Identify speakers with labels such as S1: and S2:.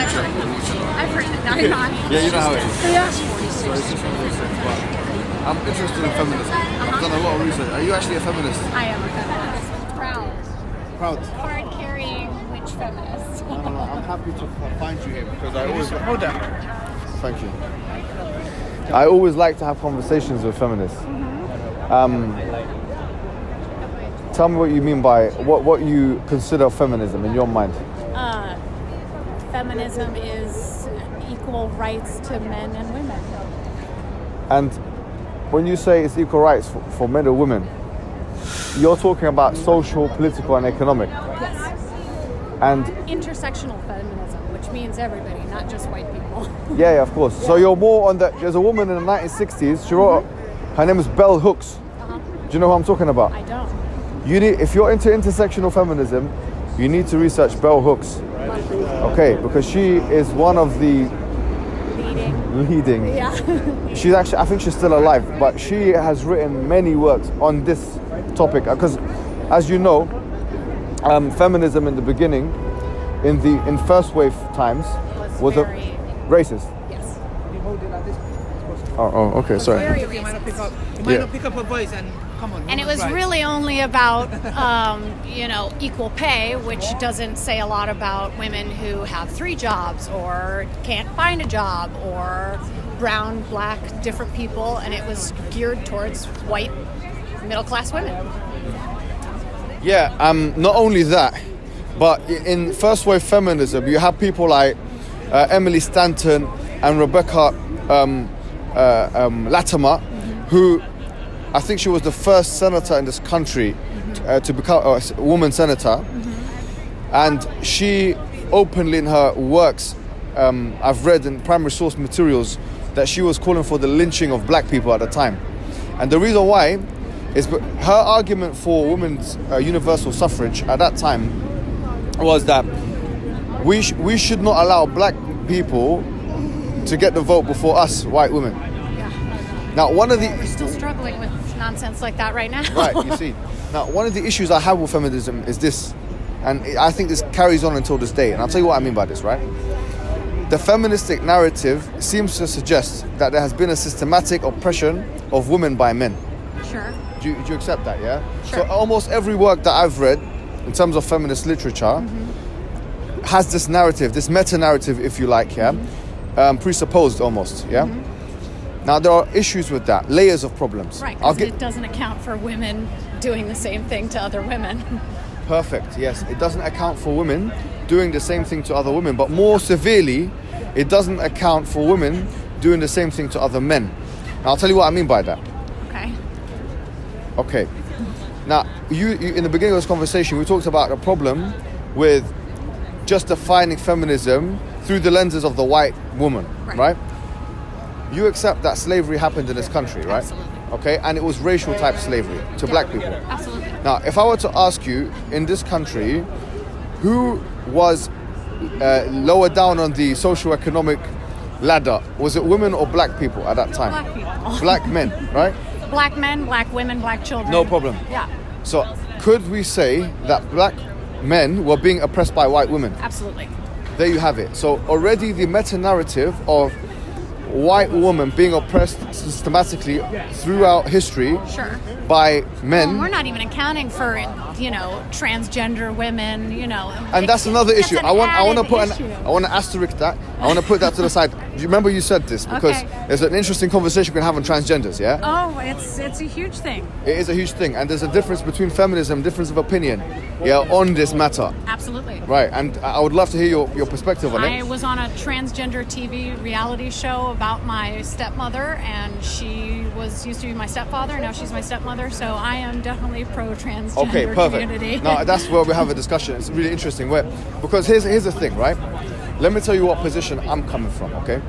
S1: Nietzsche.
S2: I've heard it. No, not.
S1: Yeah, you know how it is.
S2: Yeah.
S1: So it's just one of those things. But I'm interested in feminism. I've done a lot of research. Are you actually a feminist?
S2: I am a feminist. Proud.
S1: Proud.
S2: Card-carrying witch feminist.
S1: No. I'm happy to find you here because I always...
S3: Hold on.
S1: Thank you. I always like to have conversations with feminists. Tell me what you mean by what you consider feminism in your mind.
S2: Feminism is equal rights to men and women.
S1: And when you say it's equal rights for men and women, you're talking about social, political, and economic.
S2: Yes.
S1: And
S2: Intersectional feminism, which means everybody, not just white people.
S1: yeah, of course. So you're more on that. There's a woman in the 1960s. She wrote. Her name is Bell Hooks. Do you know who I'm talking about?
S2: I don't.
S1: You need, if you're into intersectional feminism, you need to research Bell Hooks. Okay, because she is one of the leading.
S2: Yeah.
S1: She's actually, I think she's still alive, but she has written many works on this topic. Because, as you know, feminism in the beginning, in first wave times, was
S2: very
S1: racist.
S2: Yes.
S1: Oh, okay, sorry.
S2: Very
S3: You might not pick up. You
S1: Yeah.
S3: might not pick up her voice and come on.
S2: And it was
S3: right.
S2: really only about, equal pay, which doesn't say a lot about women who have 3 jobs or can't find a job, or brown, black, different people. And it was geared towards white, middle-class women.
S1: Yeah, not only that, but in first wave feminism, you have people like Emily Stanton and Rebecca Latimer, who I think she was the first senator in this country to become a woman senator. And she openly in her works, I've read in primary source materials, that she was calling for the lynching of black people at the time. And the reason why is her argument for women's universal suffrage at that time was that we should not allow black people to get the vote before us, white women.
S2: Yeah.
S1: Now, one of the...
S2: We're still struggling with nonsense like that right now.
S1: Right, you see. Now, one of the issues I have with feminism is this, and I think this carries on until this day, and I'll tell you what I mean by this, right? The feministic narrative seems to suggest that there has been a systematic oppression of women by men.
S2: Sure.
S1: Do you accept that, yeah?
S2: Sure.
S1: So almost every work that I've read, in terms of feminist literature, has this narrative, this meta-narrative, if you like, yeah? Presupposed almost, yeah? Now, there are issues with that, layers of problems.
S2: Right, because it doesn't account for women doing the same thing to other women.
S1: Perfect, yes. It doesn't account for women doing the same thing to other women, but more severely, it doesn't account for women doing the same thing to other men. Now, I'll tell you what I mean by that. Okay. Now, you in the beginning of this conversation, we talked about the problem with just defining feminism through the lenses of the white woman, right? You accept that slavery happened in this country, right?
S2: Absolutely.
S1: Okay, and it was racial type slavery to black people.
S2: Absolutely.
S1: Now, if I were to ask you, in this country, who was lower down on the socio-economic ladder? Was it women or black people at that time?
S2: Black people.
S1: Black men, right?
S2: Black men, black women, black children.
S1: No problem.
S2: Yeah.
S1: So, could we say that black men were being oppressed by white women?
S2: Absolutely.
S1: There you have it. So already the meta-narrative of white women being oppressed systematically throughout history
S2: Sure.
S1: by men.
S2: Well, we're not even accounting for, transgender women,
S1: And that's another issue. I want to put
S2: issue.
S1: I want to asterisk that. I want to put that to the side. Do you remember you said this? Because
S2: Okay.
S1: there's an interesting conversation we can have on transgenders, yeah?
S2: Oh, it's a huge thing.
S1: It is a huge thing, and there's a difference between feminism, difference of opinion, yeah, on this matter.
S2: Absolutely.
S1: Right, and I would love to hear your perspective on
S2: I
S1: it.
S2: was on a transgender TV reality show about my stepmother, and she used to be my stepfather, now she's my stepmother, so I am definitely pro-transgender
S1: Okay, perfect.
S2: community.
S1: Now that's where we have a discussion. It's really interesting. Because here's the thing, right? Let me tell you what position I'm coming from, okay?